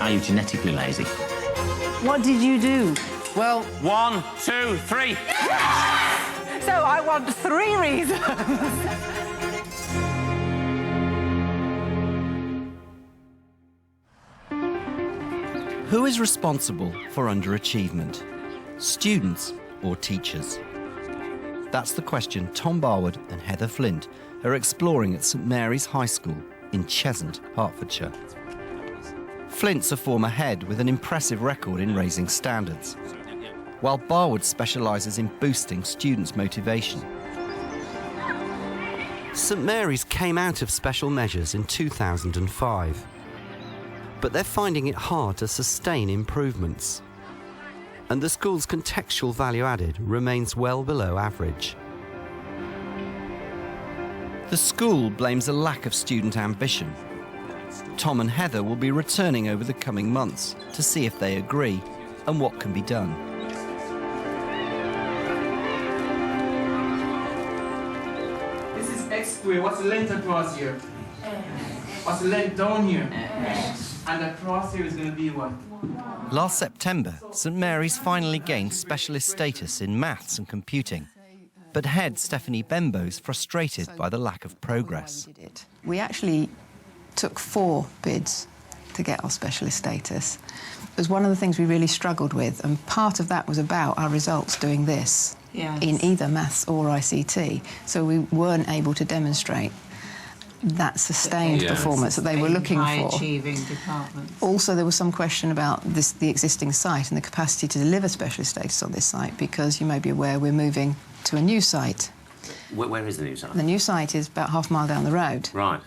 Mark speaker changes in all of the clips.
Speaker 1: Are you genetically lazy?
Speaker 2: What did you do?
Speaker 1: Well, 1, 2, 3.
Speaker 2: So I want 3 reasons.
Speaker 3: Who is responsible for underachievement? Students or teachers? That's the question Tom Barwood and Heather Flint are exploring at St Mary's High School in Cheshunt, Hertfordshire. Flint's a former head with an impressive record in raising standards, while Barwood specialises in boosting students' motivation. St Mary's came out of special measures in 2005, but they're finding it hard to sustain improvements. And the school's contextual value added remains well below average. The school blames a lack of student ambition. Tom and Heather will be returning over the coming months to see if they agree and what can be done.
Speaker 4: This is X squared. What's the length across here? What's the length down here? And across here is going to be what?
Speaker 3: Last September, St Mary's finally gained specialist status in maths and computing. But head Stephanie Bembo's frustrated by the lack of progress.
Speaker 5: We actually took 4 bids to get our specialist status. It was one of the things we really struggled with, and part of that was about our results doing this in either maths or ICT. So we weren't able to demonstrate that sustained performance that they were looking for.
Speaker 2: High-achieving departments.
Speaker 5: Also, there was some question about the existing site and the capacity to deliver specialist status on this site, because you may be aware we're moving to a new site.
Speaker 1: Where is the new site?
Speaker 5: The new site is about half a mile down the road.
Speaker 1: Right.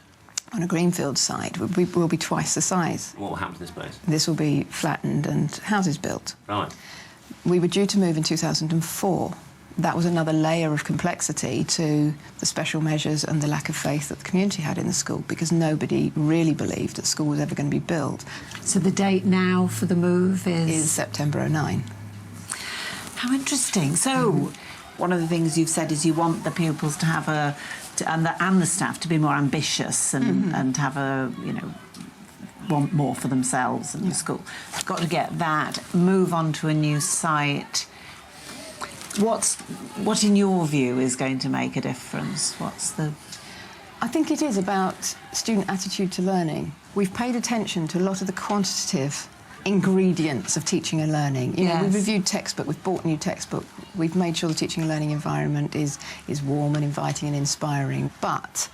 Speaker 5: On a greenfield site. We'll be twice the size.
Speaker 1: What will happen to this place?
Speaker 5: This will be flattened and houses built.
Speaker 1: Right.
Speaker 5: We were due to move in 2004. That was another layer of complexity to the special measures and the lack of faith that the community had in the school, because nobody really believed that school was ever going to be built.
Speaker 2: So the date now for the move
Speaker 5: Is September '09.
Speaker 2: How interesting. So one of the things you've said is you want the pupils to have and the staff to be more ambitious and have want more for themselves and the school. Got to get that, move on to a new site. What in your view is going to make a difference?
Speaker 5: I think it is about student attitude to learning. We've paid attention to a lot of the quantitative ingredients of teaching and learning. You know, we've reviewed textbook, we've bought new textbook, we've made sure the teaching and learning environment is warm and inviting and inspiring, but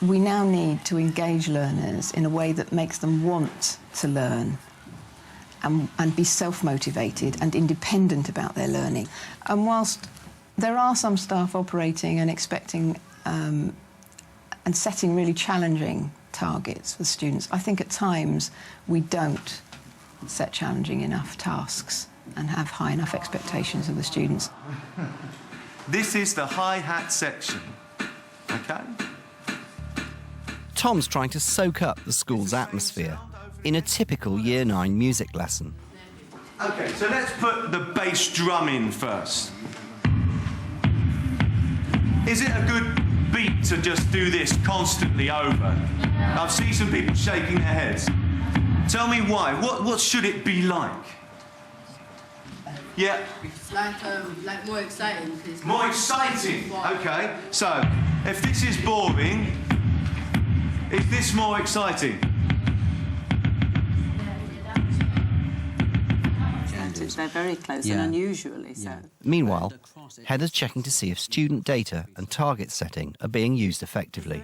Speaker 5: we now need to engage learners in a way that makes them want to learn and be self-motivated and independent about their learning. And whilst there are some staff operating and expecting and setting really challenging targets for students, I think at times we don't set challenging enough tasks and have high enough expectations of the students.
Speaker 6: This is the hi-hat section, OK?
Speaker 3: Tom's trying to soak up the school's atmosphere in a typical Year 9 music lesson.
Speaker 6: OK, so let's put the bass drum in first. Is it a good beat to just do this constantly over? I've seen some people shaking their heads. Tell me why. What should it be like? Yeah.
Speaker 7: It's like more exciting.
Speaker 6: More exciting. OK. So, if this is boring, is this more exciting?
Speaker 2: They're very close and unusually so.
Speaker 3: Meanwhile, Heather's checking to see if student data and target setting are being used effectively.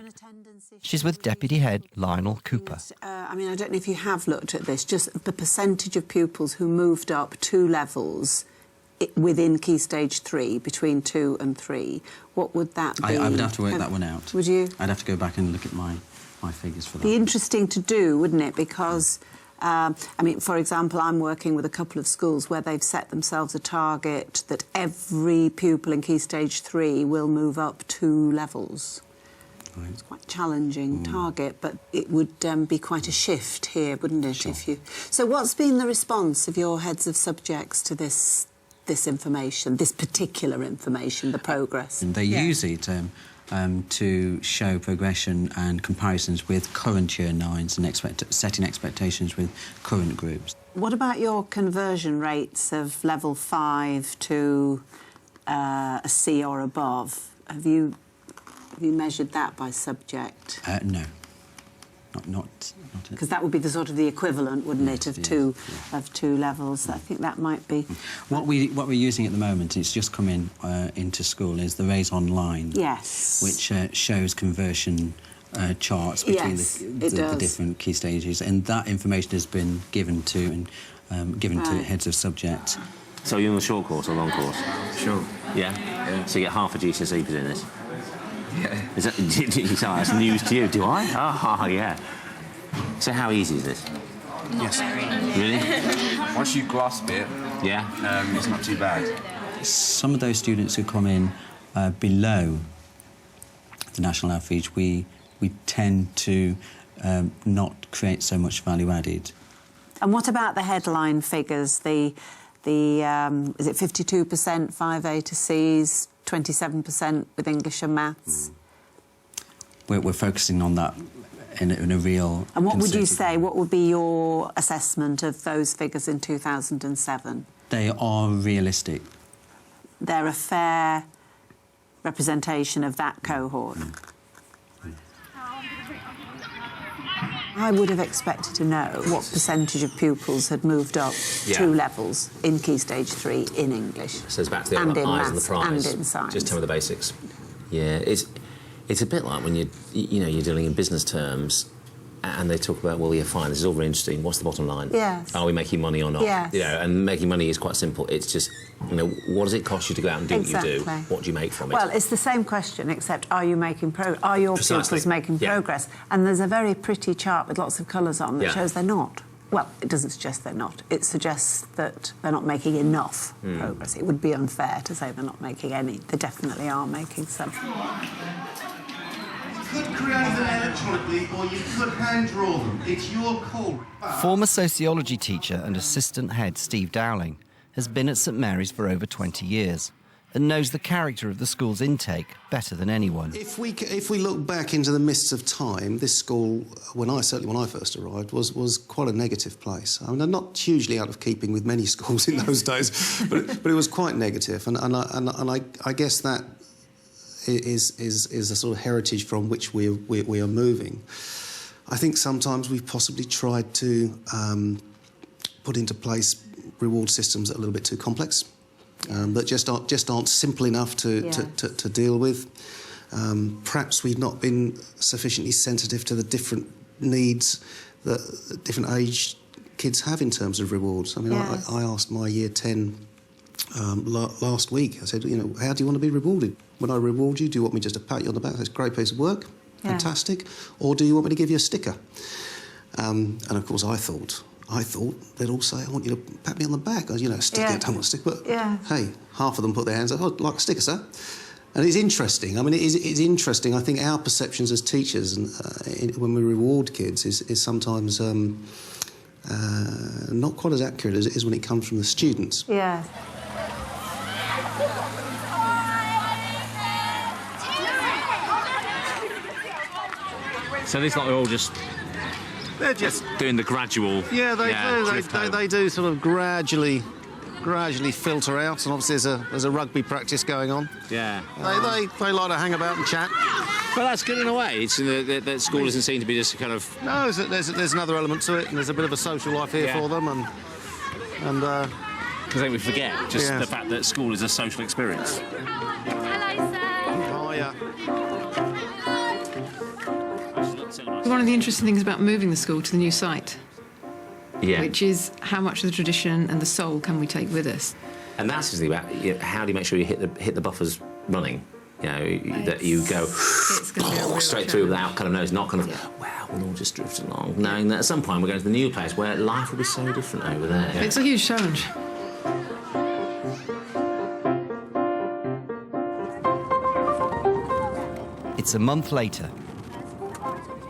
Speaker 3: She's with Deputy Head Lionel Cooper.
Speaker 8: I mean, I don't know if you have looked at this, just the percentage of pupils who moved up 2 levels within Key Stage 3, between 2 and 3. What would that be?
Speaker 9: I would have to work that one out.
Speaker 8: Would you?
Speaker 9: I'd have to go back and look at my figures for that.
Speaker 8: Be interesting to do, wouldn't it? Because, I mean, for example, I'm working with a couple of schools where they've set themselves a target that every pupil in Key Stage 3 will move up 2 levels.
Speaker 9: Right.
Speaker 8: It's quite a challenging target, but it would be quite a shift here, wouldn't it?
Speaker 9: Sure.
Speaker 8: So what's been the response of your heads of subjects to this information, this particular information, the progress?
Speaker 9: And they use it to show progression and comparisons with current year 9s and setting expectations with current groups.
Speaker 8: What about your conversion rates of level 5 to a C or above? Have you measured that by subject?
Speaker 9: No. Not
Speaker 8: Because that would be the sort of the equivalent, wouldn't it, of two levels. I think that might be...
Speaker 9: What we're using at the moment, it's just come into school, is the Raise Online.
Speaker 8: Yes.
Speaker 9: Which shows conversion charts between the different key stages, and that information has been given to heads of subject.
Speaker 1: So you're on the short course or long course?
Speaker 10: Sure.
Speaker 1: Yeah? So you get half a GCSE for doing this?
Speaker 10: Yeah.
Speaker 1: Is that, that's news to you, do I? Yeah. So how easy is this?
Speaker 10: Yes.
Speaker 1: Really?
Speaker 10: Once you grasp it,
Speaker 1: Yeah?
Speaker 10: it's not too bad.
Speaker 9: Some of those students who come in below the national average, we tend to not create so much value added.
Speaker 8: And what about the headline figures? Is it 52% 5A to Cs, 27% with English and Maths?
Speaker 9: We're focusing on that in a real...
Speaker 8: And what would you say, what would be your assessment of those figures in 2007?
Speaker 9: They are realistic.
Speaker 8: They're a fair representation of that cohort. I would have expected to know what percentage of pupils had moved up 2 levels in Key Stage 3 in English.
Speaker 1: So it's back to the
Speaker 8: and in
Speaker 1: eyes
Speaker 8: maths
Speaker 1: on the prize.
Speaker 8: and in science.
Speaker 1: Just tell me the basics. Yeah, it's a bit like when you're dealing in business terms, and they talk about, well, yeah, fine, this is all very interesting. What's the bottom line?
Speaker 8: Yes.
Speaker 1: Are we making money or not?
Speaker 8: Yes.
Speaker 1: And making money is quite simple. It's just, what does it cost you to go out and do what you do? What do you make from it?
Speaker 8: Well, it's the same question, except are you making progress? Are your pupils making progress? And there's a very pretty chart with lots of colours on that shows they're not. Well, it doesn't suggest they're not. It suggests that they're not making enough progress. It would be unfair to say they're not making any. They definitely are making some.
Speaker 11: You could create them electronically or you could hand draw them. It's your call.
Speaker 3: Former sociology teacher and assistant head Steve Dowling has been at St Mary's for over 20 years and knows the character of the school's intake better than anyone.
Speaker 12: If we look back into the mists of time, this school, certainly when I first arrived, was quite a negative place. I mean, not hugely out of keeping with many schools in those days, but it was quite negative, and I guess that is a sort of heritage from which we are moving. I think sometimes we've possibly tried to put into place reward systems that are a little bit too complex, that just aren't simple enough to deal with. Perhaps we've not been sufficiently sensitive to the different needs that different age kids have in terms of rewards. I mean, I asked my Year 10 last week. I said, how do you want to be rewarded? When I reward you, do you want me just to pat you on the back? That's a great piece of work, fantastic. Or do you want me to give you a sticker? And of course, I thought they'd all say, I want you to pat me on the back. A sticker, I don't want a sticker. But hey, half of them put their hands up, I'd like a sticker, sir. And it's interesting. I mean, it's interesting. I think our perceptions as teachers when we reward kids is sometimes not quite as accurate as it is when it comes from the students.
Speaker 8: Yeah.
Speaker 1: So these lot are all just... They're just doing the gradual...
Speaker 12: Yeah, they do sort of gradually filter out, and obviously there's a rugby practice going on.
Speaker 1: Yeah.
Speaker 12: They like to hang about and chat.
Speaker 1: But that's good in a way. It's that school doesn't seem to be just kind of...
Speaker 12: No, there's another element to it, and there's a bit of a social life here for them, and
Speaker 1: because I think we forget just the fact that school is a social experience.
Speaker 7: Hello, sir.
Speaker 12: Oh, yeah.
Speaker 5: One of the interesting things about moving the school to the new site, which is how much of the tradition and the soul can we take with us.
Speaker 1: And that's the thing about how do you make sure you hit the buffers running? That you go straight through without kind of notice, not kind of, wow, we'll all just drift along, knowing that at some point we're going to the new place where life will be so different over there.
Speaker 5: It's a huge challenge.
Speaker 3: It's a month later,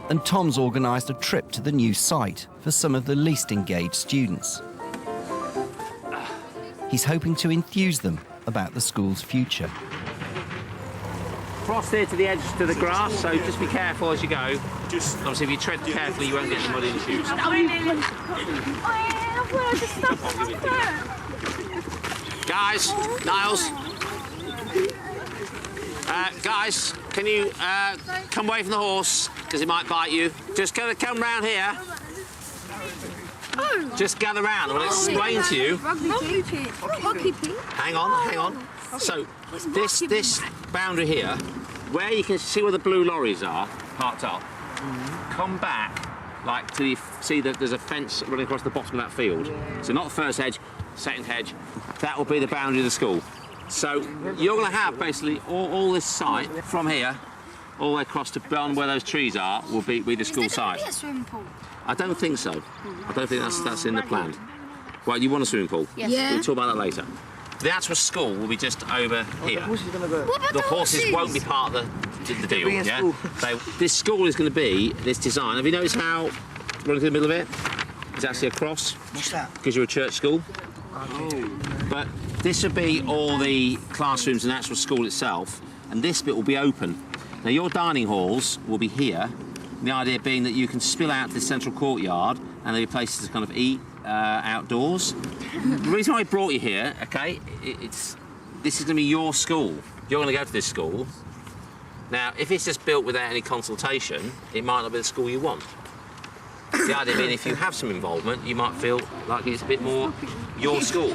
Speaker 3: and Tom's organised a trip to the new site for some of the least engaged students. He's hoping to enthuse them about the school's future.
Speaker 1: cross there to the edge to the grass, so just be careful as you go. Just obviously, if you tread carefully, you won't get the mud in your shoes. Guys, Niles. Guys, can you come away from the horse because it might bite you? Just come round here. Just gather round. I'll explain to you. Hang on. So this boundary here, where you can see where the blue lorries are parked up, come back like till you see that there's a fence running across the bottom of that field. So not the first hedge, second hedge. That will be the boundary of the school. So you're going to have basically all this site from here all the way across to beyond where those trees are will be the school site.
Speaker 7: Is there going to be a swimming pool?
Speaker 1: I don't think so. I don't think that's in the plan. Well, you want a swimming pool?
Speaker 7: Yes. Yeah.
Speaker 1: We'll talk about that later. The actual school will be just over here.
Speaker 7: What about
Speaker 1: The horses won't be part of the deal, yeah? This school is going to be this design. Have you noticed how running through the middle of it is actually a cross?
Speaker 13: What's that?
Speaker 1: Because you're a church school. Oh. But this will be all the classrooms and actual school itself, and this bit will be open. Now, your dining halls will be here, the idea being that you can spill out to the central courtyard and there'll be places to kind of eat outdoors. The reason why I brought you here, OK, this is going to be your school. You're going to go to this school. Now, if it's just built without any consultation, it might not be the school you want. The idea being if you have some involvement, you might feel like it's a bit more your school.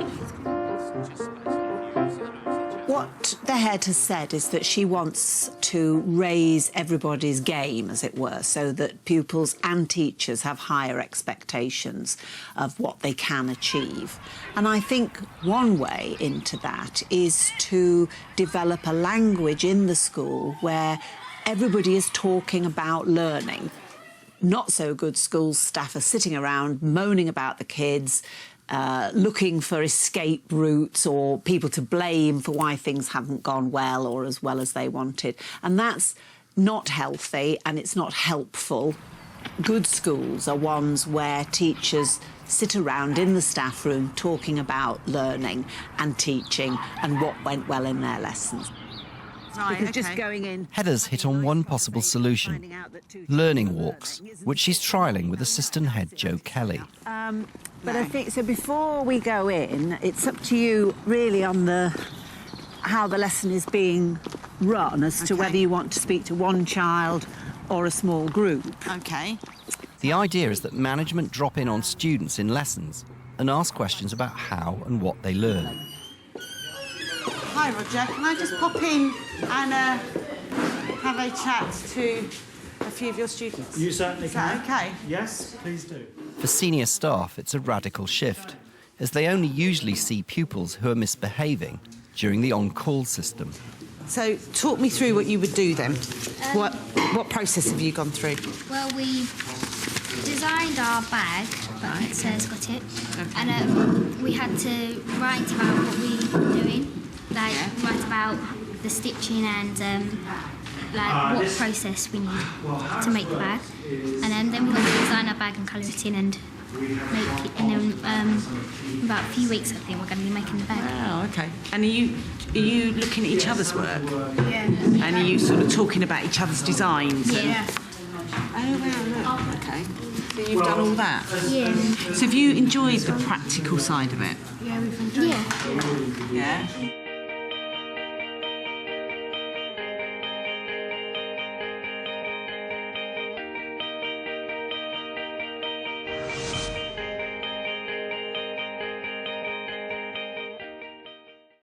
Speaker 8: What the head has said is that she wants to raise everybody's game, as it were, so that pupils and teachers have higher expectations of what they can achieve. And I think one way into that is to develop a language in the school where everybody is talking about learning. Not so good school staff are sitting around moaning about the kids, looking for escape routes or people to blame for why things haven't gone well or as well as they wanted. And that's not healthy and it's not helpful. Good schools are ones where teachers sit around in the staff room talking about learning and teaching and what went well in their lessons.
Speaker 2: Right,
Speaker 8: Just going in.
Speaker 3: Heather's hit on one possible solution, learning walks, which she's trialling with assistant head Joe Kelly.
Speaker 8: But I think, so before we go in, it's up to you really on how the lesson is being run as to whether you want to speak to one child or a small group.
Speaker 2: OK.
Speaker 3: The idea is that management drop in on students in lessons and ask questions about how and what they learn.
Speaker 2: Hi, Roger. Can I just pop in and have a chat to a few of your students?
Speaker 14: You certainly
Speaker 2: can. Is that OK?
Speaker 14: Yes, please do.
Speaker 3: For senior staff, it's a radical shift, as they only usually see pupils who are misbehaving during the on-call system.
Speaker 2: So, talk me through what you would do then. What process have you gone through?
Speaker 7: Well, we designed our bag, but Sarah's got it, and we had to write about what we were doing, like write about the stitching and like what process we need to make the bag, and then we got to design our bag and colour it in and make it. And then about a few weeks, I think we're going to be making the bag.
Speaker 2: Oh, OK. And are you looking at each other's work?
Speaker 7: Yeah.
Speaker 2: And are you sort of talking about each other's designs?
Speaker 7: Yeah.
Speaker 2: Oh, wow, look. OK. So you've done all that?
Speaker 7: Yeah.
Speaker 2: So have you enjoyed the practical side of it?
Speaker 7: Yeah, we've enjoyed it.
Speaker 2: Yeah?